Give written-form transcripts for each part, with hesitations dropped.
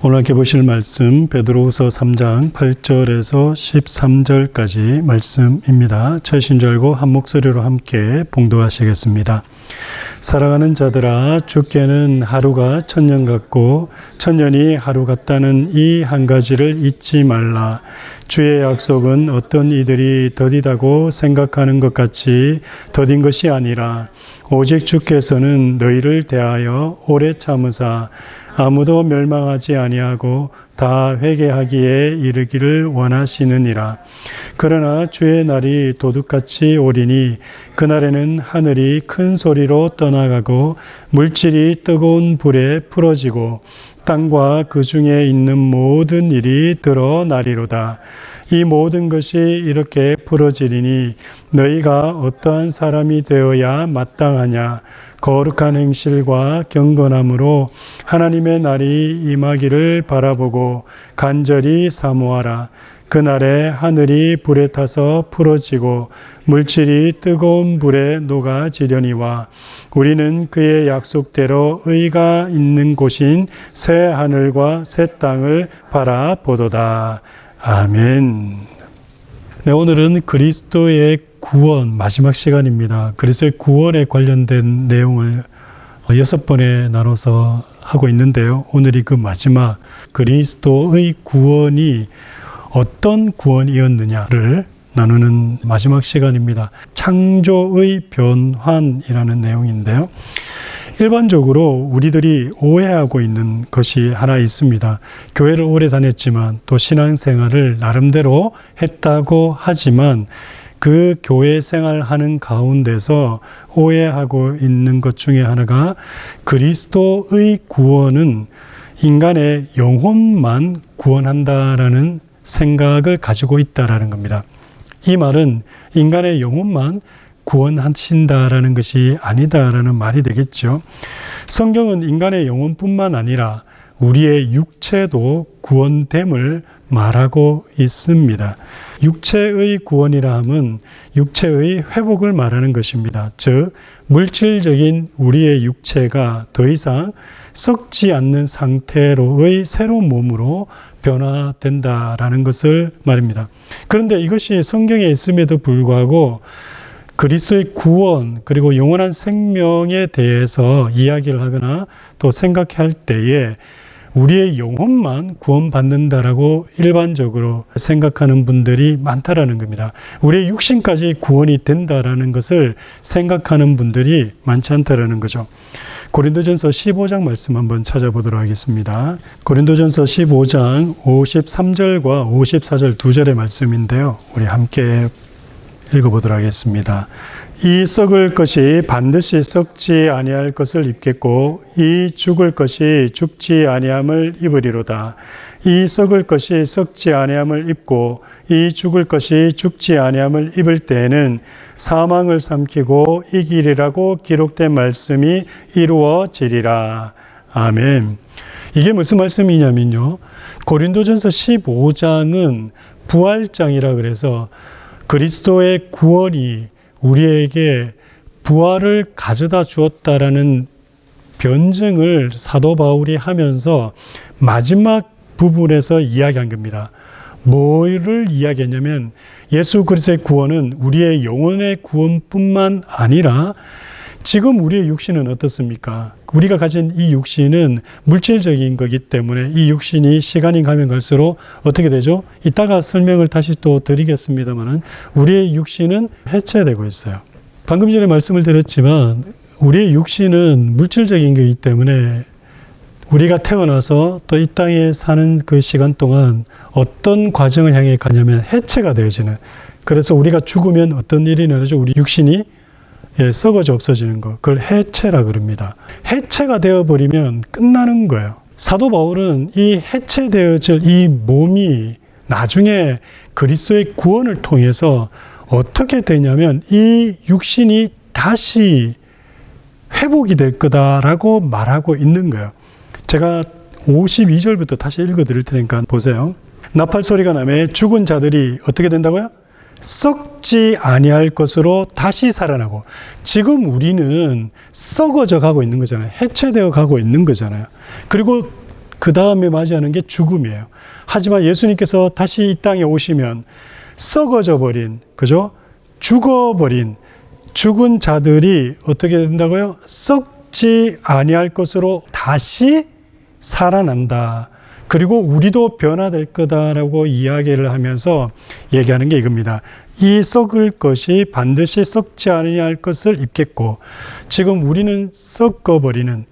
오늘 함께 보실 말씀 베드로후서 3장 8절에서 13절까지 말씀입니다. 처신 줄 알고 한 목소리로 함께 봉독하시겠습니다. 사랑하는 자들아, 주께는 하루가 천년 같고 천년이 하루 같다는 이 한 가지를 잊지 말라. 주의 약속은 어떤 이들이 더디다고 생각하는 것 같이 더딘 것이 아니라 오직 주께서는 너희를 대하여 오래 참으사 아무도 멸망하지 아니하고 다 회개하기에 이르기를 원하시느니라. 그러나 주의 날이 도둑같이 오리니 그날에는 하늘이 큰 소리로 떠나가고 물질이 뜨거운 불에 풀어지고 땅과 그 중에 있는 모든 일이 드러나리로다. 이 모든 것이 이렇게 풀어지리니 너희가 어떠한 사람이 되어야 마땅하냐. 거룩한 행실과 경건함으로 하나님의 날이 임하기를 바라보고 간절히 사모하라. 그날에 하늘이 불에 타서 풀어지고 물질이 뜨거운 불에 녹아지려니와 우리는 그의 약속대로 의가 있는 곳인 새 하늘과 새 땅을 바라보도다. 아멘. 네, 오늘은 그리스도의 구원 마지막 시간입니다. 그리스도의 구원에 관련된 내용을 6번에 나눠서 하고 있는데요. 오늘이 그 마지막 그리스도의 구원이 어떤 구원이었느냐를 나누는 마지막 시간입니다. 창조의 변환이라는 내용인데요. 일반적으로 우리들이 오해하고 있는 것이 하나 있습니다. 교회를 오래 다녔지만 또 신앙생활을 나름대로 했다고 하지만 그 교회 생활하는 가운데서 오해하고 있는 것 중에 하나가 그리스도의 구원은 인간의 영혼만 구원한다라는 생각을 가지고 있다라는 겁니다. 이 말은 인간의 영혼만 구원하신다라는 것이 아니다라는 말이 되겠죠. 성경은 인간의 영혼뿐만 아니라 우리의 육체도 구원됨을 말하고 있습니다. 육체의 구원이라 함은 육체의 회복을 말하는 것입니다. 즉, 물질적인 우리의 육체가 더 이상 썩지 않는 상태로의 새로운 몸으로 변화된다라는 것을 말입니다. 그런데 이것이 성경에 있음에도 불구하고 그리스도의 구원 그리고 영원한 생명에 대해서 이야기를 하거나 또 생각할 때에 우리의 영혼만 구원받는다라고 일반적으로 생각하는 분들이 많다라는 겁니다. 우리의 육신까지 구원이 된다라는 것을 생각하는 분들이 많지 않다라는 거죠. 고린도전서 15장 말씀 한번 찾아보도록 하겠습니다. 고린도전서 15장 53절과 54절 두 절의 말씀인데요. 우리 함께 읽어보도록 하겠습니다. 이 썩을 것이 반드시 썩지 아니할 것을 입겠고 이 죽을 것이 죽지 아니함을 입으리로다. 이 썩을 것이 썩지 아니함을 입고 이 죽을 것이 죽지 아니함을 입을 때에는 사망을 삼키고 이기리라고 기록된 말씀이 이루어지리라. 아멘. 이게 무슨 말씀이냐면요. 고린도전서 15장은 부활장이라 그래서 그리스도의 구원이 우리에게 부활을 가져다 주었다라는 변증을 사도 바울이 하면서 마지막 부분에서 이야기한 겁니다. 뭐를 이야기했냐면 예수 그리스도의 구원은 우리의 영혼의 구원뿐만 아니라 지금 우리의 육신은 어떻습니까? 우리가 가진 이 육신은 물질적인 거기 때문에 이 육신이 시간이 가면 갈수록 어떻게 되죠? 이따가 설명을 다시 또 드리겠습니다만은 우리의 육신은 해체되고 있어요. 방금 전에 말씀을 드렸지만 우리의 육신은 물질적인 거기 때문에 우리가 태어나서 또 이 땅에 사는 그 시간 동안 어떤 과정을 향해 가냐면 해체가 되어지는. 그래서 우리가 죽으면 어떤 일이 일어나죠? 우리 육신이 썩어져 없어지는 것. 그걸 해체라 그럽니다. 해체가 되어버리면 끝나는 거예요. 사도 바울은 이 해체되어질 이 몸이 나중에 그리스도의 구원을 통해서 어떻게 되냐면 이 육신이 다시 회복이 될 거다라고 말하고 있는 거예요. 제가 52절부터 다시 읽어드릴 테니까 보세요. 나팔 소리가 나매 죽은 자들이 어떻게 된다고요? 썩지 아니할 것으로 다시 살아나고, 지금 우리는 썩어져 가고 있는 거잖아요. 해체되어 가고 있는 거잖아요. 그리고 그 다음에 맞이하는 게 죽음이에요. 하지만 예수님께서 다시 이 땅에 오시면 썩어져 버린, 그죠? 죽어버린, 죽은 자들이 어떻게 된다고요? 썩지 아니할 것으로 다시 살아난다. 그리고 우리도 변화될 거다라고 이야기를 하면서 얘기하는 게 이겁니다. 이 썩을 것이 반드시 썩지 아니할 것을 입겠고, 지금 우리는 썩어버리는,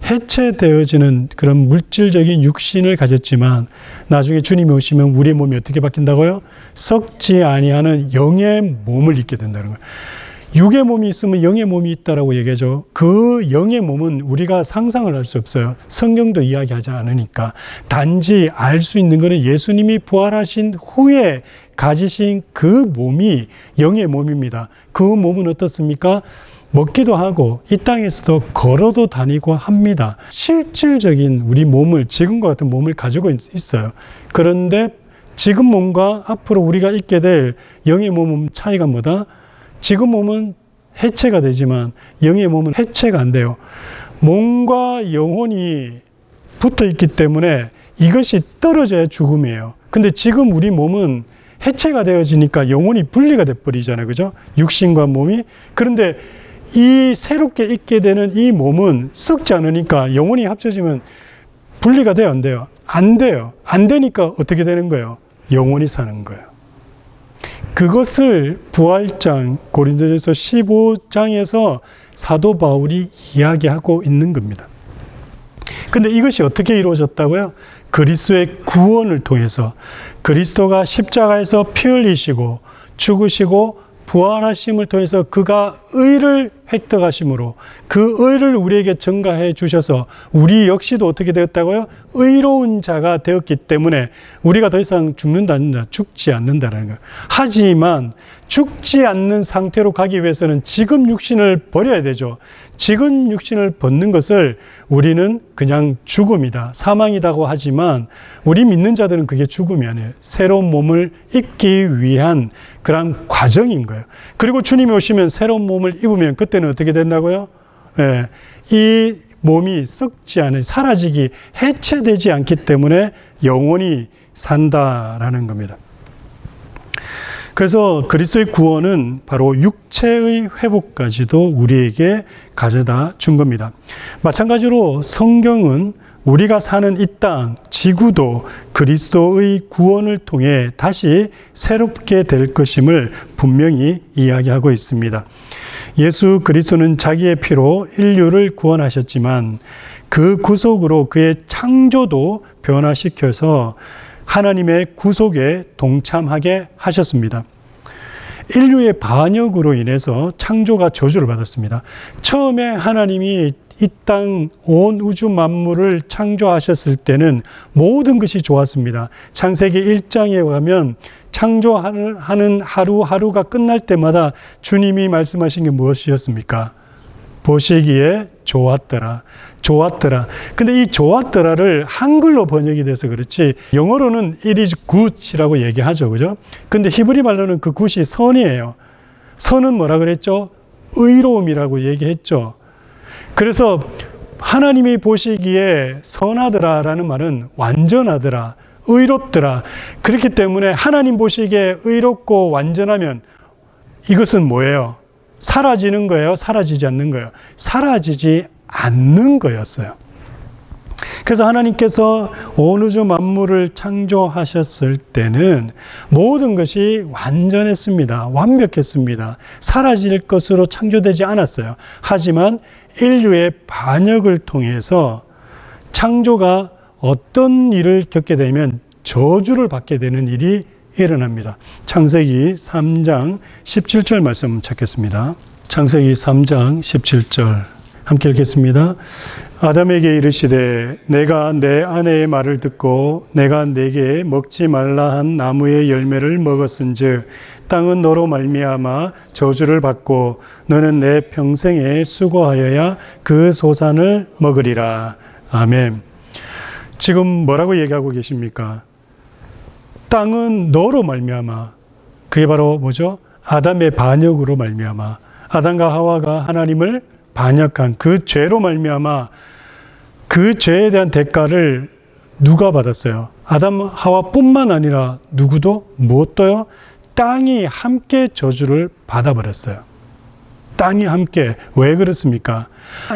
해체되어지는 그런 물질적인 육신을 가졌지만 나중에 주님이 오시면 우리의 몸이 어떻게 바뀐다고요? 썩지 아니하는 영의 몸을 입게 된다는 거예요. 육의 몸이 있으면 영의 몸이 있다라고 얘기하죠. 그 영의 몸은 우리가 상상을 할 수 없어요. 성경도 이야기하지 않으니까. 단지 알 수 있는 것은 예수님이 부활하신 후에 가지신 그 몸이 영의 몸입니다. 그 몸은 어떻습니까? 먹기도 하고 이 땅에서도 걸어도 다니고 합니다. 실질적인 우리 몸을, 지금과 같은 몸을 가지고 있어요. 그런데 지금 몸과 앞으로 우리가 있게 될 영의 몸은 차이가 뭐다? 지금 몸은 해체가 되지만 영의 몸은 해체가 안 돼요. 몸과 영혼이 붙어 있기 때문에 이것이 떨어져야 죽음이에요. 근데 지금 우리 몸은 해체가 되어지니까 영혼이 분리가 돼버리잖아요. 그죠? 육신과 몸이. 그런데 이 새롭게 있게 되는 이 몸은 썩지 않으니까 영혼이 합쳐지면 분리가 돼요, 안 돼요? 안 돼요. 안 되니까 어떻게 되는 거예요? 영혼이 사는 거예요. 그것을 부활장 고린도전서 15장에서 사도 바울이 이야기하고 있는 겁니다. 근데 이것이 어떻게 이루어졌다고요? 그리스도의 구원을 통해서, 그리스도가 십자가에서 피 흘리시고 죽으시고 부활하심을 통해서 그가 의를 획득하심으로 그 의를 우리에게 전가해 주셔서 우리 역시도 어떻게 되었다고요? 의로운 자가 되었기 때문에 우리가 더 이상 죽지 않는다는 거예요. 하지만 죽지 않는 상태로 가기 위해서는 지금 육신을 버려야 되죠. 지금 육신을 벗는 것을 우리는 그냥 죽음이다, 사망이라고 하지만 우리 믿는 자들은 그게 죽음이 아니에요. 새로운 몸을 입기 위한 그런 과정인 거예요. 그리고 주님이 오시면 새로운 몸을 입으면 그때는 어떻게 된다고요? 예, 이 몸이 썩지 않은, 사라지기, 해체되지 않기 때문에 영원히 산다라는 겁니다. 그래서 그리스도의 구원은 바로 육체의 회복까지도 우리에게 가져다 준 겁니다. 마찬가지로 성경은 우리가 사는 이 땅, 지구도 그리스도의 구원을 통해 다시 새롭게 될 것임을 분명히 이야기하고 있습니다. 예수 그리스도는 자기의 피로 인류를 구원하셨지만 그 구속으로 그의 창조도 변화시켜서 하나님의 구속에 동참하게 하셨습니다. 인류의 반역으로 인해서 창조가 저주를 받았습니다. 처음에 하나님이 이 땅 온 우주 만물을 창조하셨을 때는 모든 것이 좋았습니다. 창세기 1장에 가면 창조하는 하루하루가 끝날 때마다 주님이 말씀하신 게 무엇이었습니까? 보시기에 좋았더라. 좋았더라. 근데 이 좋았더라를 한글로 번역이 돼서 그렇지 영어로는 it is good이라고 얘기하죠. 그죠? 근데 히브리 말로는 그 good이 선이에요. 선은 뭐라 그랬죠? 의로움이라고 얘기했죠. 그래서 하나님이 보시기에 선하더라라는 말은 완전하더라, 의롭더라. 그렇기 때문에 하나님 보시기에 의롭고 완전하면 이것은 뭐예요? 사라지는 거예요? 사라지지 않는 거예요? 사라지지 않는 거였어요. 그래서 하나님께서 온 우주 만물을 창조하셨을 때는 모든 것이 완전했습니다. 완벽했습니다. 사라질 것으로 창조되지 않았어요. 하지만 인류의 반역을 통해서 창조가 어떤 일을 겪게 되면 저주를 받게 되는 일이 일어납니다. 창세기 3장 17절 말씀 찾겠습니다. 창세기 3장 17절 함께 읽겠습니다. 아담에게 이르시되 내가 내 아내의 말을 듣고 내가 내게 먹지 말라 한 나무의 열매를 먹었은즉 땅은 너로 말미암아 저주를 받고 너는 내 평생에 수고하여야 그 소산을 먹으리라. 아멘. 지금 뭐라고 얘기하고 계십니까? 땅은 너로 말미암아, 그게 바로 뭐죠? 아담의 반역으로 말미암아, 아담과 하와가 하나님을 반역한 그 죄로 말미암아 그 죄에 대한 대가를 누가 받았어요? 아담 하와뿐만 아니라 누구도 무엇도요? 땅이 함께 저주를 받아버렸어요. 땅이 함께. 왜 그렇습니까?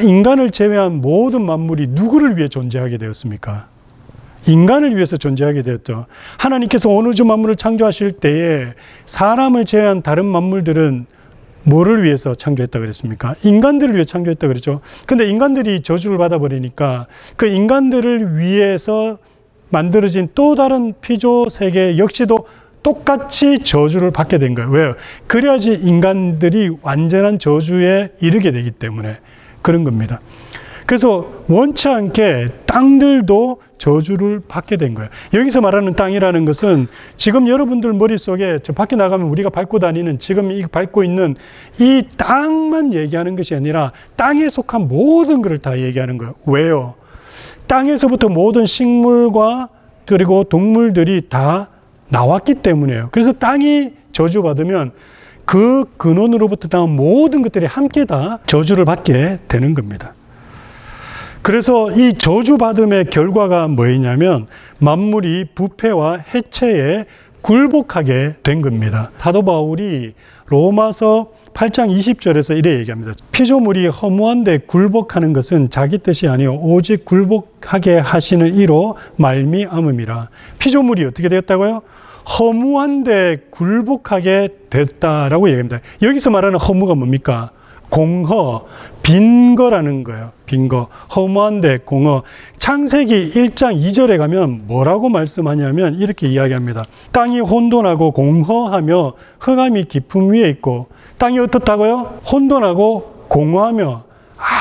인간을 제외한 모든 만물이 누구를 위해 존재하게 되었습니까? 인간을 위해서 존재하게 되었죠. 하나님께서 어느 주 만물을 창조하실 때에 사람을 제외한 다른 만물들은 뭐를 위해서 창조했다 그랬습니까? 인간들을 위해 창조했다 그랬죠. 근데 인간들이 저주를 받아버리니까 그 인간들을 위해서 만들어진 또 다른 피조 세계 역시도 똑같이 저주를 받게 된 거예요. 왜요? 그래야지 인간들이 완전한 저주에 이르게 되기 때문에 그런 겁니다. 그래서 원치 않게 땅들도 저주를 받게 된 거예요. 여기서 말하는 땅이라는 것은 지금 여러분들 머릿속에 저 밖에 나가면 우리가 밟고 다니는 지금 이 밟고 있는 이 땅만 얘기하는 것이 아니라 땅에 속한 모든 것을 다 얘기하는 거예요. 왜요? 땅에서부터 모든 식물과 그리고 동물들이 다 나왔기 때문이에요. 그래서 땅이 저주받으면 그 근원으로부터 나온 모든 것들이 함께 다 저주를 받게 되는 겁니다. 그래서 이 저주받음의 결과가 뭐였냐면 만물이 부패와 해체에 굴복하게 된 겁니다. 사도 바울이 로마서 8장 20절에서 이래 얘기합니다. 피조물이 허무한데 굴복하는 것은 자기 뜻이 아니요 오직 굴복하게 하시는 이로 말미암음이라. 피조물이 어떻게 되었다고요? 허무한데 굴복하게 됐다라고 얘기합니다. 여기서 말하는 허무가 뭡니까? 공허, 빈 거라는 거예요. 빈 거. 허무한데 공허. 창세기 1장 2절에 가면 뭐라고 말씀하냐면 이렇게 이야기합니다. 땅이 혼돈하고 공허하며 흑암이 깊음 위에 있고 땅이 어떻다고요? 혼돈하고 공허하며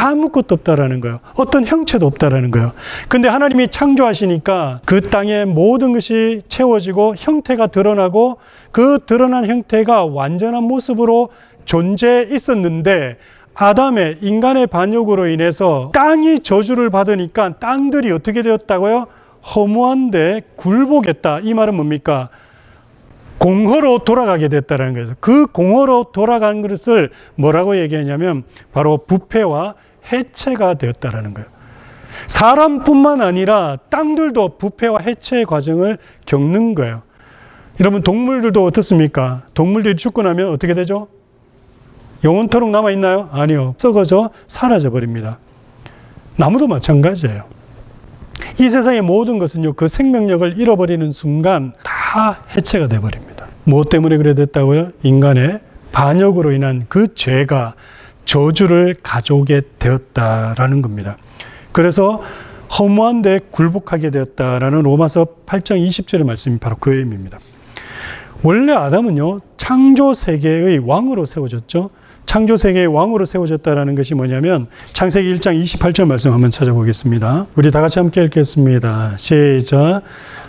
아무것도 없다라는 거예요. 어떤 형체도 없다라는 거예요. 근데 하나님이 창조하시니까 그 땅의 모든 것이 채워지고 형태가 드러나고 그 드러난 형태가 완전한 모습으로 존재해 있었는데 아담의 인간의 반역으로 인해서 땅이 저주를 받으니까 땅들이 어떻게 되었다고요? 허무한데 굴복했다. 이 말은 뭡니까? 공허로 돌아가게 됐다는 거예요. 그 공허로 돌아간 것을 뭐라고 얘기하냐면 바로 부패와 해체가 되었다는 거예요. 사람뿐만 아니라 땅들도 부패와 해체의 과정을 겪는 거예요. 여러분 동물들도 어떻습니까? 동물들이 죽고 나면 어떻게 되죠? 영원토록 남아있나요? 아니요. 썩어져 사라져버립니다. 나무도 마찬가지예요. 이 세상의 모든 것은요, 그 생명력을 잃어버리는 순간 다 해체가 돼버립니다. 무엇 때문에 그래 됐다고요? 인간의 반역으로 인한 그 죄가 저주를 가져오게 되었다라는 겁니다. 그래서 허무한데 굴복하게 되었다라는 로마서 8장 20절의 말씀이 바로 그 의미입니다. 원래 아담은요, 창조 세계의 왕으로 세워졌죠. 창조 세계의 왕으로 세워졌다라는 것이 뭐냐면 창세기 1장 28절 말씀 한번 찾아보겠습니다. 우리 다 같이 함께 읽겠습니다. 시작.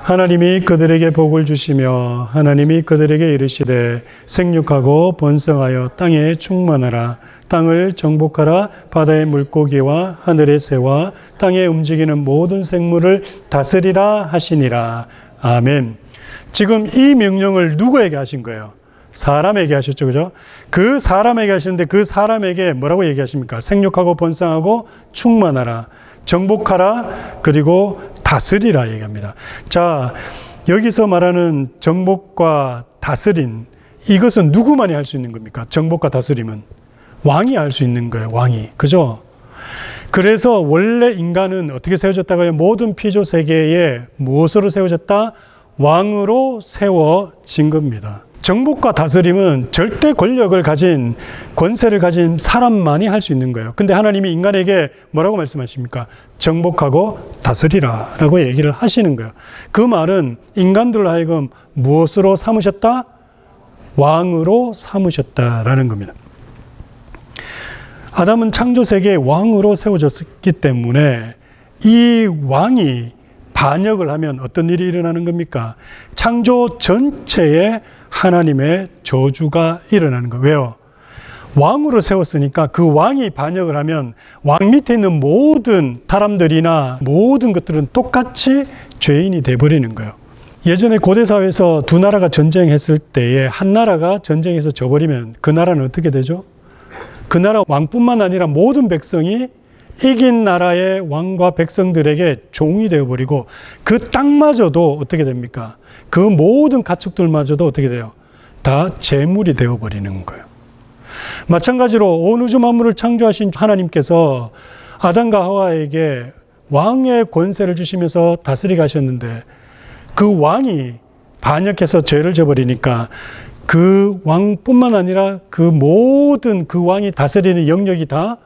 하나님이 그들에게 복을 주시며 하나님이 그들에게 이르시되 생육하고 번성하여 땅에 충만하라. 땅을 정복하라. 바다의 물고기와 하늘의 새와 땅에 움직이는 모든 생물을 다스리라 하시니라. 아멘. 지금 이 명령을 누구에게 하신 거예요? 사람에게 하셨죠. 그죠? 그 사람에게 하시는데 그 사람에게 뭐라고 얘기하십니까? 생육하고 번성하고 충만하라. 정복하라. 그리고 다스리라 얘기합니다. 자, 여기서 말하는 정복과 다스린 이것은 누구만이 할 수 있는 겁니까? 정복과 다스림은 왕이 할 수 있는 거예요. 왕이. 그죠? 그래서 원래 인간은 어떻게 세워졌다고요? 모든 피조 세계에 무엇으로 세워졌다? 왕으로 세워진 겁니다. 정복과 다스림은 절대 권력을 가진 권세를 가진 사람만이 할 수 있는 거예요. 근데 하나님이 인간에게 뭐라고 말씀하십니까? 정복하고 다스리라 라고 얘기를 하시는 거예요. 그 말은 인간들로 하여금 무엇으로 삼으셨다? 왕으로 삼으셨다라는 겁니다. 아담은 창조 세계의 왕으로 세워졌기 때문에 이 왕이 반역을 하면 어떤 일이 일어나는 겁니까? 창조 전체에 하나님의 저주가 일어나는 거예요. 왜요? 왕으로 세웠으니까 그 왕이 반역을 하면 왕 밑에 있는 모든 사람들이나 모든 것들은 똑같이 죄인이 돼버리는 거예요. 예전에 고대사회에서 두 나라가 전쟁했을 때에 한 나라가 전쟁에서 져버리면 그 나라는 어떻게 되죠? 그 나라 왕뿐만 아니라 모든 백성이 이긴 나라의 왕과 백성들에게 종이 되어버리고 그 땅마저도 어떻게 됩니까? 그 모든 가축들마저도 어떻게 돼요? 다 재물이 되어버리는 거예요. 마찬가지로 온 우주 만물을 창조하신 하나님께서 아담과 하와에게 왕의 권세를 주시면서 다스리게 하셨는데 그 왕이 반역해서 죄를 져버리니까 그 왕뿐만 아니라 그 모든 그 왕이 다스리는 영역이 다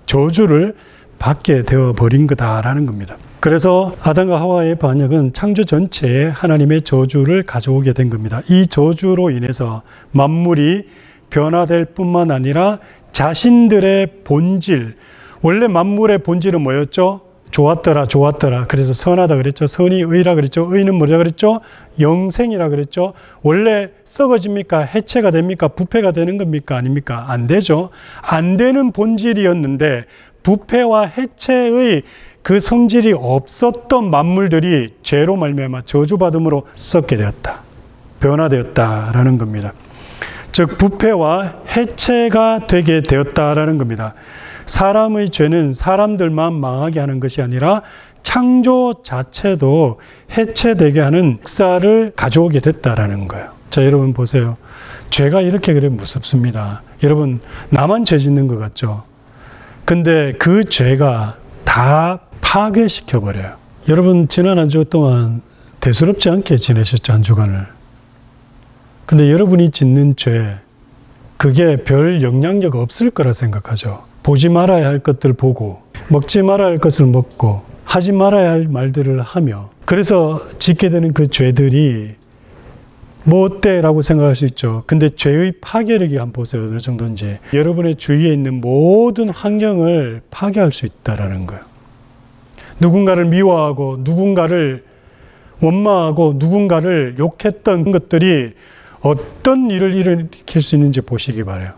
저주를 받게 되어버린 거다라는 겁니다. 그래서 아담과 하와의 반역은 창조 전체에 하나님의 저주를 가져오게 된 겁니다. 이 저주로 인해서 만물이 변화될 뿐만 아니라 자신들의 본질, 원래 만물의 본질은 뭐였죠? 좋았더라, 좋았더라. 그래서 선하다 그랬죠. 선이 의라 그랬죠. 의는 뭐라 그랬죠? 영생이라 그랬죠. 원래 썩어집니까? 해체가 됩니까? 부패가 되는 겁니까? 아닙니까? 안 되죠. 안 되는 본질이었는데 부패와 해체의 그 성질이 없었던 만물들이 죄로 말미암아 저주받음으로 썩게 되었다. 변화되었다라는 겁니다. 즉 부패와 해체가 되게 되었다라는 겁니다. 사람의 죄는 사람들만 망하게 하는 것이 아니라 창조 자체도 해체되게 하는 역사를 가져오게 됐다라는 거예요. 자, 여러분 보세요. 죄가 이렇게 그래 무섭습니다. 여러분, 나만 죄 짓는 것 같죠? 근데 그 죄가 다 파괴시켜버려요. 여러분, 지난 한 주 동안 대수롭지 않게 지내셨죠, 한 주간을. 근데 여러분이 짓는 죄, 그게 별 영향력 없을 거라 생각하죠. 보지 말아야 할 것들 보고, 먹지 말아야 할 것을 먹고, 하지 말아야 할 말들을 하며, 그래서 짓게 되는 그 죄들이 뭐 어때? 라고 생각할 수 있죠. 근데 죄의 파괴력이 한번 보세요. 어느 정도인지. 여러분의 주위에 있는 모든 환경을 파괴할 수 있다는 거예요. 누군가를 미워하고, 누군가를 원망하고, 누군가를 욕했던 것들이 어떤 일을 일으킬 수 있는지 보시기 바라요.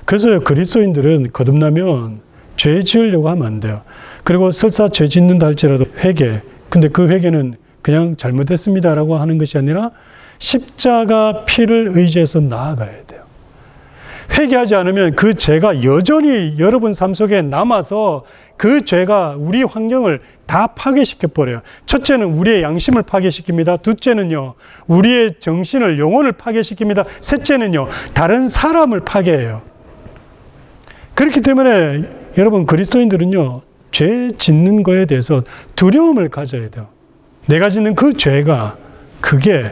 그래서 그리스도인들은 거듭나면 죄 지으려고 하면 안 돼요. 그리고 설사 죄 짓는다 할지라도 회개. 근데 그 회개는 그냥 잘못했습니다라고 하는 것이 아니라 십자가 피를 의지해서 나아가야 돼요. 회개하지 않으면 그 죄가 여전히 여러분 삶 속에 남아서 그 죄가 우리 환경을 다 파괴시켜버려요. 첫째는 우리의 양심을 파괴시킵니다. 둘째는요, 우리의 정신을, 영혼을 파괴시킵니다. 셋째는요, 다른 사람을 파괴해요. 그렇기 때문에 여러분 그리스도인들은요, 죄 짓는 거에 대해서 두려움을 가져야 돼요. 내가 짓는 그 죄가 그게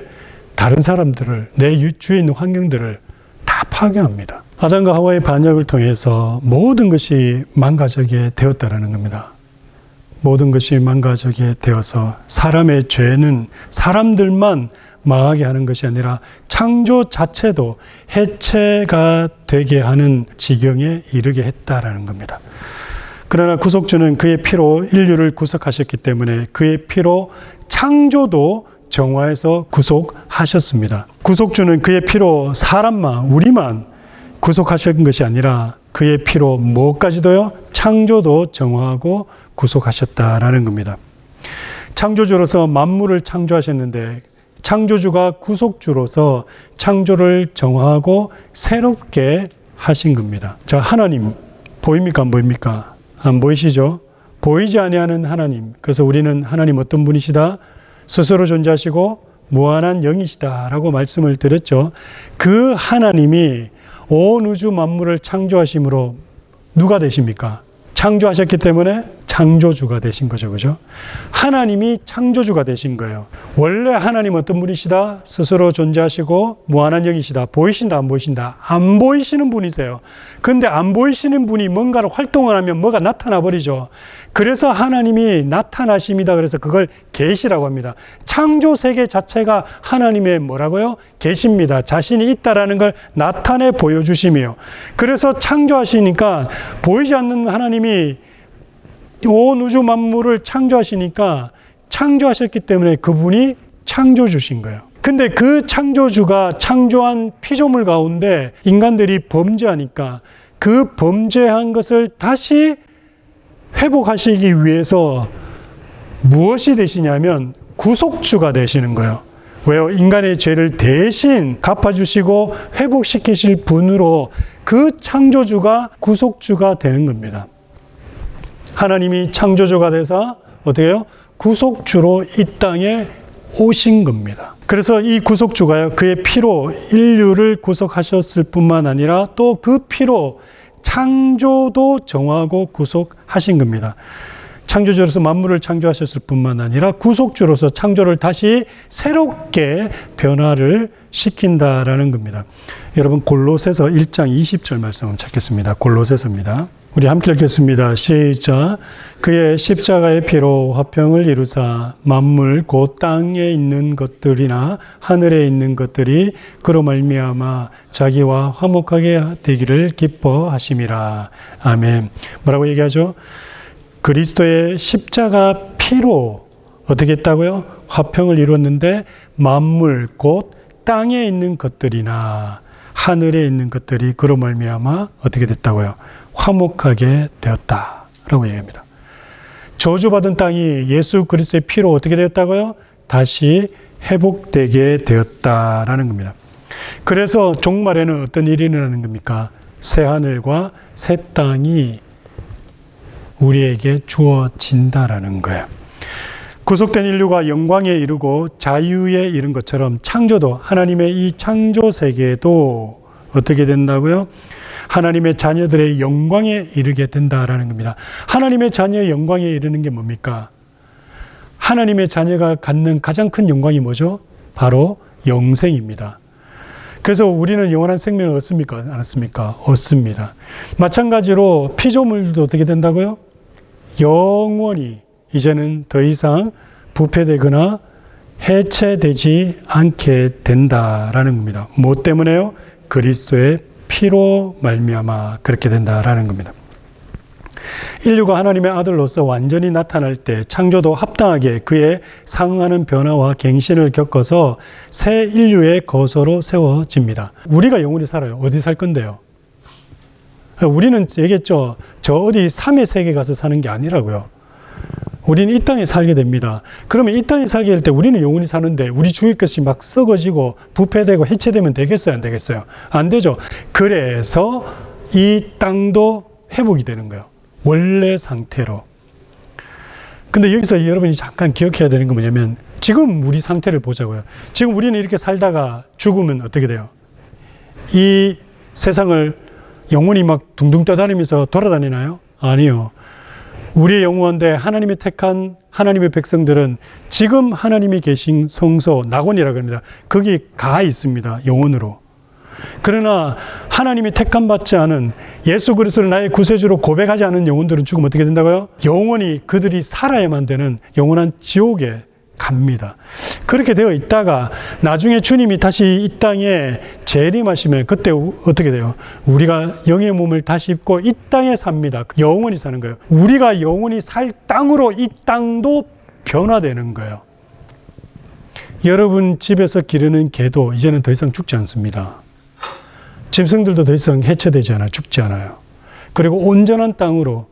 다른 사람들을, 내 주위에 있는 환경들을 다 파괴합니다. 아담과 하와의 반역을 통해서 모든 것이 망가지게 되었다는 겁니다. 모든 것이 망가지게 되어서 사람의 죄는 사람들만 망하게 하는 것이 아니라 창조 자체도 해체가 되게 하는 지경에 이르게 했다라는 겁니다. 그러나 구속주는 그의 피로 인류를 구속하셨기 때문에 그의 피로 창조도 정화해서 구속하셨습니다. 구속주는 그의 피로 사람만, 우리만 구속하신 것이 아니라 그의 피로 무엇까지도요? 창조도 정화하고 구속하셨다라는 겁니다. 창조주로서 만물을 창조하셨는데 창조주가 구속주로서 창조를 정화하고 새롭게 하신 겁니다. 자, 하나님 보입니까? 안 보입니까? 안 보이시죠? 보이지 아니하는 하나님. 그래서 우리는 하나님 어떤 분이시다? 스스로 존재하시고 무한한 영이시다라고 말씀을 드렸죠. 그 하나님이 온 우주 만물을 창조하심으로 누가 되십니까? 창조하셨기 때문에 창조주가 되신 거죠. 그죠? 하나님이 창조주가 되신 거예요. 원래 하나님 어떤 분이시다? 스스로 존재하시고 무한한 영이시다. 보이신다, 안 보이신다? 안 보이시는 분이세요. 근데 안 보이시는 분이 뭔가를 활동을 하면 뭐가 나타나 버리죠. 그래서 하나님이 나타나심이다. 그래서 그걸 계시라고 합니다. 창조 세계 자체가 하나님의 뭐라고요? 계시입니다. 자신이 있다라는 걸 나타내 보여주심이에요. 그래서 창조하시니까 보이지 않는 하나님이 온 우주 만물을 창조하시니까 창조하셨기 때문에 그분이 창조주신 거예요. 근데 그 창조주가 창조한 피조물 가운데 인간들이 범죄하니까 그 범죄한 것을 다시 회복하시기 위해서 무엇이 되시냐면 구속주가 되시는 거예요. 왜요? 인간의 죄를 대신 갚아주시고 회복시키실 분으로 그 창조주가 구속주가 되는 겁니다. 하나님이 창조주가 돼서 어떻게 해요? 구속주로 이 땅에 오신 겁니다. 그래서 이 구속주가요, 그의 피로 인류를 구속하셨을 뿐만 아니라 또 그 피로 창조도 정하고 구속하신 겁니다. 창조주로서 만물을 창조하셨을 뿐만 아니라 구속주로서 창조를 다시 새롭게 변화를 시킨다라는 겁니다. 여러분 골로새서 1장 20절 말씀을 찾겠습니다. 골로새서입니다. 우리 함께 읽겠습니다. 시작. 그의 십자가의 피로 화평을 이루사 만물 곧 땅에 있는 것들이나 하늘에 있는 것들이 그로 말미암아 자기와 화목하게 되기를 기뻐하심이라. 아멘. 뭐라고 얘기하죠? 그리스도의 십자가 피로 어떻게 했다고요? 화평을 이루었는데 만물 곧 땅에 있는 것들이나 하늘에 있는 것들이 그로 말미암아 어떻게 됐다고요? 화목하게 되었다라고 얘기합니다. 저주받은 땅이 예수 그리스도의 피로 어떻게 되었다고요? 다시 회복되게 되었다라는 겁니다. 그래서 종말에는 어떤 일이 일어나는 겁니까? 새 하늘과 새 땅이 우리에게 주어진다라는 거예요. 구속된 인류가 영광에 이르고 자유에 이른 것처럼 창조도, 하나님의 이 창조 세계도 어떻게 된다고요? 하나님의 자녀들의 영광에 이르게 된다라는 겁니다. 하나님의 자녀의 영광에 이르는 게 뭡니까? 하나님의 자녀가 갖는 가장 큰 영광이 뭐죠? 바로 영생입니다. 그래서 우리는 영원한 생명을 얻습니까? 안 얻습니까? 얻습니다. 마찬가지로 피조물도 어떻게 된다고요? 영원히 이제는 더 이상 부패되거나 해체되지 않게 된다라는 겁니다. 뭐 때문에요? 그리스도의 피로 말미암아 그렇게 된다라는 겁니다. 인류가 하나님의 아들로서 완전히 나타날 때 창조도 합당하게 그에 상응하는 변화와 갱신을 겪어서 새 인류의 거소로 세워집니다. 우리가 영원히 살아요. 어디 살 건데요? 우리는 얘기했죠. 저 어디 3의 세계 가서 사는 게 아니라고요. 우리는 이 땅에 살게 됩니다. 그러면 이 땅에 살게 될 때 우리는 영원히 사는데 우리 주위 것이 막 썩어지고 부패되고 해체되면 되겠어요? 안 되겠어요? 안 되죠. 그래서 이 땅도 회복이 되는 거예요. 원래 상태로. 근데 여기서 여러분이 잠깐 기억해야 되는 건 뭐냐면 지금 우리 상태를 보자고요. 지금 우리는 이렇게 살다가 죽으면 어떻게 돼요? 이 세상을 영원히 막 둥둥 떠다니면서 돌아다니나요? 아니요. 우리의 영혼인데 하나님이 택한 하나님의 백성들은 지금 하나님이 계신 성소, 낙원이라고 합니다. 거기 가 있습니다. 영혼으로. 그러나 하나님이 택함받지 않은 예수 그리스도를 나의 구세주로 고백하지 않은 영혼들은 죽으면 어떻게 된다고요? 영원히 그들이 살아야만 되는 영원한 지옥에 갑니다. 그렇게 되어 있다가 나중에 주님이 다시 이 땅에 재림하시면 그때 어떻게 돼요? 우리가 영의 몸을 다시 입고 이 땅에 삽니다. 영원히 사는 거예요. 우리가 영원히 살 땅으로 이 땅도 변화되는 거예요. 여러분 집에서 기르는 개도 이제는 더 이상 죽지 않습니다. 짐승들도 더 이상 해체되지 않아요. 죽지 않아요. 그리고 온전한 땅으로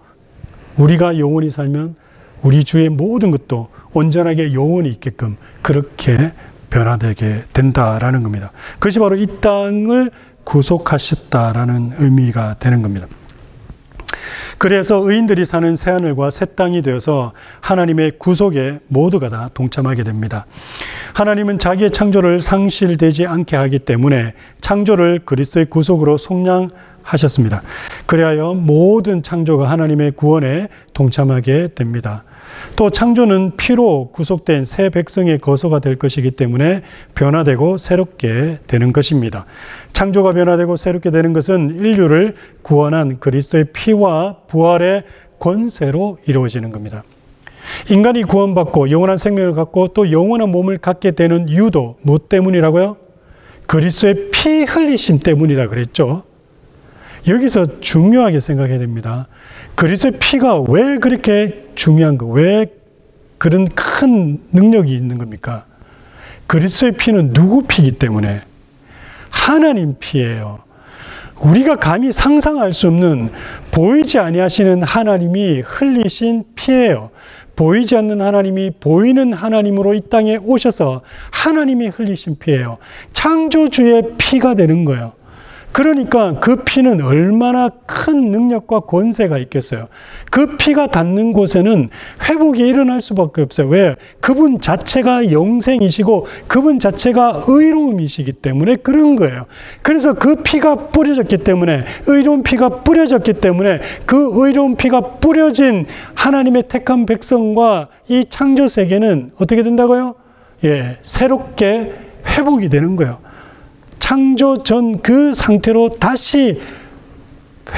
우리가 영원히 살면 우리 주의 모든 것도 온전하게 영원히 있게끔 그렇게 변화되게 된다라는 겁니다. 그것이 바로 이 땅을 구속하셨다라는 의미가 되는 겁니다. 그래서 의인들이 사는 새하늘과 새 땅이 되어서 하나님의 구속에 모두가 다 동참하게 됩니다. 하나님은 자기의 창조를 상실되지 않게 하기 때문에 창조를 그리스도의 구속으로 속량하셨습니다. 그리하여 모든 창조가 하나님의 구원에 동참하게 됩니다. 또 창조는 피로 구속된 새 백성의 거소가 될 것이기 때문에 변화되고 새롭게 되는 것입니다. 창조가 변화되고 새롭게 되는 것은 인류를 구원한 그리스도의 피와 부활의 권세로 이루어지는 겁니다. 인간이 구원받고 영원한 생명을 갖고 또 영원한 몸을 갖게 되는 이유도 무엇 때문이라고요? 그리스도의 피 흘리심 때문이라 그랬죠. 여기서 중요하게 생각해야 됩니다. 그리스도의 피가 왜 그렇게 중요한 거, 왜 그런 큰 능력이 있는 겁니까? 그리스도의 피는 누구 피이기 때문에? 하나님 피예요. 우리가 감히 상상할 수 없는 보이지 아니하시는 하나님이 흘리신 피예요. 보이지 않는 하나님이 보이는 하나님으로 이 땅에 오셔서 하나님이 흘리신 피예요. 창조주의 피가 되는 거예요. 그러니까 그 피는 얼마나 큰 능력과 권세가 있겠어요. 그 피가 닿는 곳에는 회복이 일어날 수밖에 없어요. 왜? 그분 자체가 영생이시고 그분 자체가 의로움이시기 때문에 그런 거예요. 그래서 그 피가 뿌려졌기 때문에, 의로운 피가 뿌려졌기 때문에 그 의로운 피가 뿌려진 하나님의 택한 백성과 이 창조 세계는 어떻게 된다고요? 예, 새롭게 회복이 되는 거예요. 창조 전 그 상태로 다시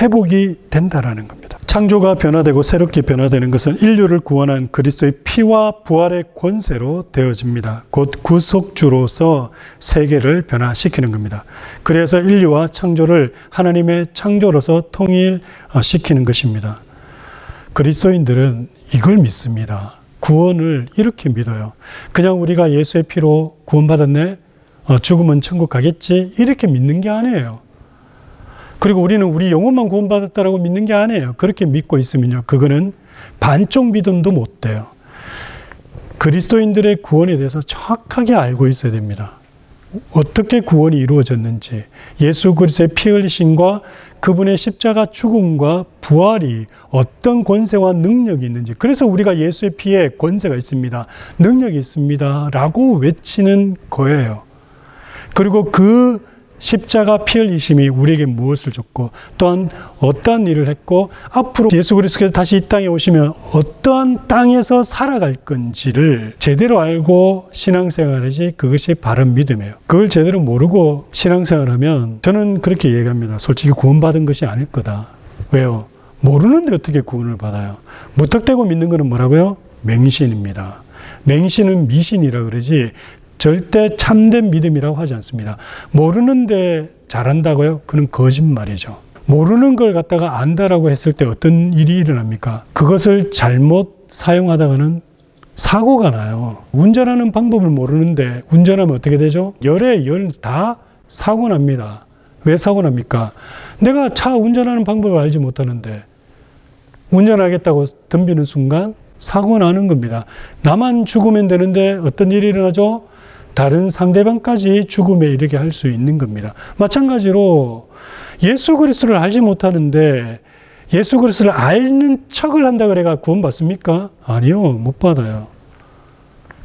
회복이 된다라는 겁니다. 창조가 변화되고 새롭게 변화되는 것은 인류를 구원한 그리스도의 피와 부활의 권세로 되어집니다. 곧 구속주로서 세계를 변화시키는 겁니다. 그래서 인류와 창조를 하나님의 창조로서 통일시키는 것입니다. 그리스도인들은 이걸 믿습니다. 구원을 이렇게 믿어요. 그냥 우리가 예수의 피로 구원받았네? 죽으면 천국 가겠지? 이렇게 믿는 게 아니에요. 그리고 우리는 우리 영혼만 구원받았다라고 믿는 게 아니에요. 그렇게 믿고 있으면요, 그거는 반쪽 믿음도 못 돼요. 그리스도인들의 구원에 대해서 정확하게 알고 있어야 됩니다. 어떻게 구원이 이루어졌는지, 예수 그리스도의 피 흘리심과 그분의 십자가 죽음과 부활이 어떤 권세와 능력이 있는지, 그래서 우리가 예수의 피에 권세가 있습니다, 능력이 있습니다 라고 외치는 거예요. 그리고 그 십자가 피 흘리심이 우리에게 무엇을 줬고, 또한 어떠한 일을 했고, 앞으로 예수 그리스도께서 다시 이 땅에 오시면 어떠한 땅에서 살아갈 건지를 제대로 알고 신앙생활하지, 그것이 바른 믿음이에요. 그걸 제대로 모르고 신앙생활하면 저는 그렇게 얘기합니다. 솔직히 구원받은 것이 아닐 거다. 왜요? 모르는데 어떻게 구원을 받아요? 무턱대고 믿는 것은 뭐라고요? 맹신입니다. 맹신은 미신이라 그러지 절대 참된 믿음이라고 하지 않습니다. 모르는데 잘한다고요? 그건 거짓말이죠. 모르는 걸 갖다가 안다라고 했을 때 어떤 일이 일어납니까? 그것을 잘못 사용하다가는 사고가 나요. 운전하는 방법을 모르는데 운전하면 어떻게 되죠? 열에 열 다 사고 납니다. 왜 사고 납니까? 내가 차 운전하는 방법을 알지 못하는데 운전하겠다고 덤비는 순간 사고 나는 겁니다. 나만 죽으면 되는데 어떤 일이 일어나죠? 다른 상대방까지 죽음에 이르게 할 수 있는 겁니다. 마찬가지로 예수 그리스도를 알지 못하는데 예수 그리스도를 아는 척을 한다 그래가 구원받습니까? 아니요, 못 받아요.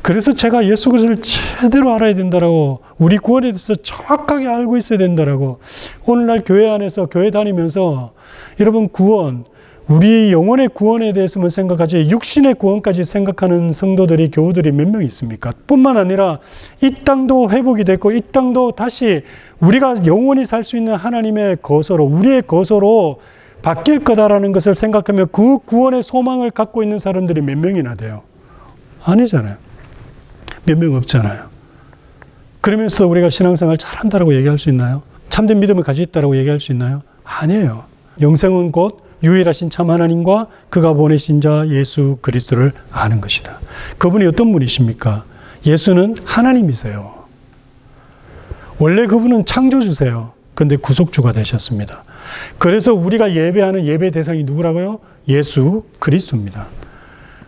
그래서 제가 예수 그리스도를 제대로 알아야 된다라고, 우리 구원에 대해서 정확하게 알고 있어야 된다라고, 오늘날 교회 안에서 교회 다니면서 여러분 구원, 우리 영혼의 구원에 대해서만 생각하지 육신의 구원까지 생각하는 성도들이, 교우들이 몇 명 있습니까? 뿐만 아니라 이 땅도 회복이 됐고 이 땅도 다시 우리가 영원히 살 수 있는 하나님의 거소로, 우리의 거소로 바뀔 거다라는 것을 생각하며 그 구원의 소망을 갖고 있는 사람들이 몇 명이나 돼요? 아니잖아요. 몇 명 없잖아요. 그러면서 우리가 신앙생활 잘한다라고 얘기할 수 있나요? 참된 믿음을 가지고 있다라고 얘기할 수 있나요? 아니에요. 영생은 곧 유일하신 참 하나님과 그가 보내신 자 예수 그리스도를 아는 것이다. 그분이 어떤 분이십니까? 예수는 하나님이세요. 원래 그분은 창조주세요. 그런데 구속주가 되셨습니다. 그래서 우리가 예배하는 예배 대상이 누구라고요? 예수 그리스도입니다.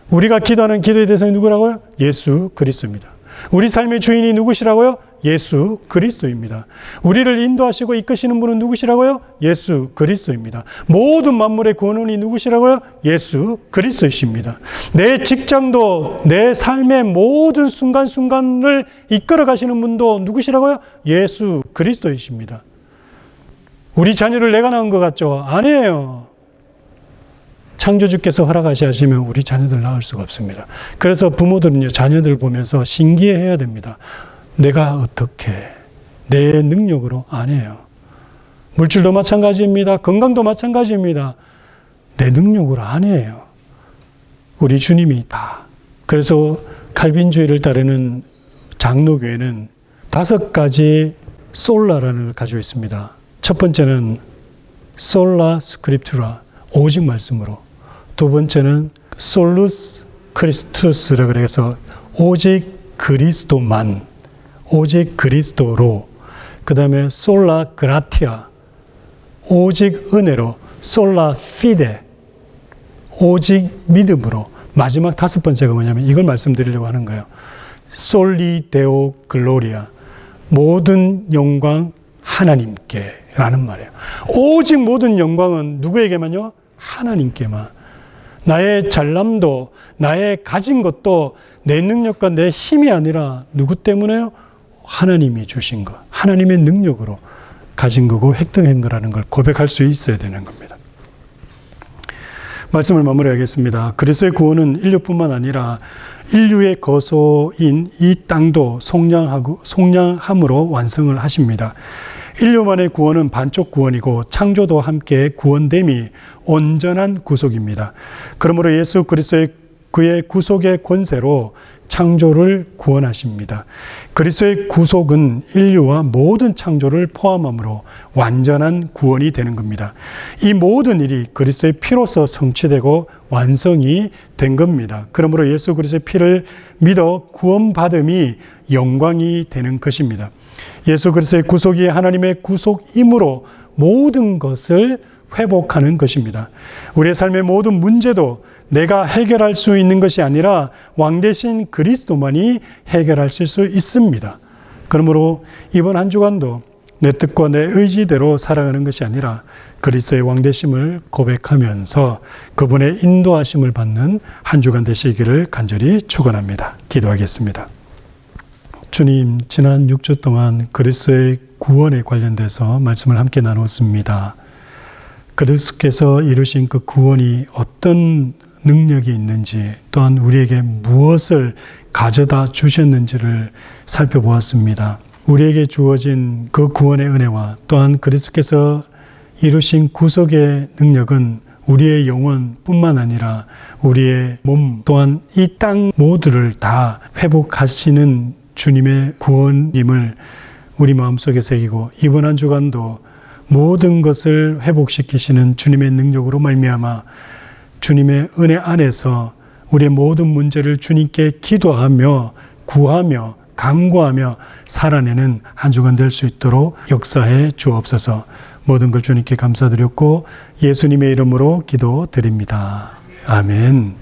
우리가 기도하는 기도의 대상이 누구라고요? 예수 그리스도입니다. 우리 삶의 주인이 누구시라고요? 예수 그리스도입니다. 우리를 인도하시고 이끄시는 분은 누구시라고요? 예수 그리스도입니다. 모든 만물의 근원이 누구시라고요? 예수 그리스도이십니다. 내 직장도, 내 삶의 모든 순간순간을 이끌어 가시는 분도 누구시라고요? 예수 그리스도이십니다. 우리 자녀를 내가 낳은 것 같죠? 아니에요. 창조주께서 허락하시면 우리 자녀들 낳을 수가 없습니다. 그래서 부모들은요, 자녀들 보면서 신기해해야 됩니다. 내가 어떻게, 내 능력으로 아니에요. 물질도 마찬가지입니다. 건강도 마찬가지입니다. 내 능력으로 아니에요. 우리 주님이 다. 그래서 칼빈주의를 따르는 장로교회는 5가지 솔라라는 걸 가지고 있습니다. 첫 번째는 솔라 스크립투라, 오직 말씀으로. 두 번째는 솔루스 크리스투스라 그래서 오직 그리스도만, 오직 그리스도로. 그 다음에 솔라 그라티아, 오직 은혜로. 솔라 피데, 오직 믿음으로. 마지막 5번째가 뭐냐면 이걸 말씀드리려고 하는 거예요. 솔리 데오 글로리아, 모든 영광 하나님께 라는 말이에요. 오직 모든 영광은 누구에게만요? 하나님께만. 나의 잘남도, 나의 가진 것도 내 능력과 내 힘이 아니라 누구 때문에요? 하나님이 주신 것, 하나님의 능력으로 가진 거고 획득한 거라는 걸 고백할 수 있어야 되는 겁니다. 말씀을 마무리하겠습니다. 그리스도의 구원은 인류뿐만 아니라 인류의 거소인 이 땅도 속량함으로 완성을 하십니다. 인류만의 구원은 반쪽 구원이고 창조도 함께 구원됨이 온전한 구속입니다. 그러므로 예수 그리스도의 그의 구속의 권세로 창조를 구원하십니다. 그리스도의 구속은 인류와 모든 창조를 포함함으로 완전한 구원이 되는 겁니다. 이 모든 일이 그리스도의 피로서 성취되고 완성이 된 겁니다. 그러므로 예수 그리스도의 피를 믿어 구원받음이 영광이 되는 것입니다. 예수 그리스도의 구속이 하나님의 구속임으로 모든 것을 회복하는 것입니다. 우리의 삶의 모든 문제도 내가 해결할 수 있는 것이 아니라 왕 대신 그리스도만이 해결하실 수 있습니다. 그러므로 이번 한 주간도 내 뜻과 내 의지대로 살아가는 것이 아니라 그리스도의 왕 되심을 고백하면서 그분의 인도하심을 받는 한 주간 되시기를 간절히 축원합니다. 기도하겠습니다. 주님, 지난 6주 동안 그리스도의 구원에 관련돼서 말씀을 함께 나눴습니다. 그리스도께서 이루신 그 구원이 어떤 능력이 있는지, 또한 우리에게 무엇을 가져다 주셨는지를 살펴보았습니다. 우리에게 주어진 그 구원의 은혜와 또한 그리스도께서 이루신 구속의 능력은 우리의 영혼뿐만 아니라 우리의 몸 또한 이 땅 모두를 다 회복하시는 주님의 구원임을 우리 마음속에 새기고, 이번 한 주간도 모든 것을 회복시키시는 주님의 능력으로 말미암아 주님의 은혜 안에서 우리의 모든 문제를 주님께 기도하며 구하며 간구하며 살아내는 한 주간 될 수 있도록 역사해 주옵소서. 모든 걸 주님께 감사드렸고 예수님의 이름으로 기도드립니다. 아멘.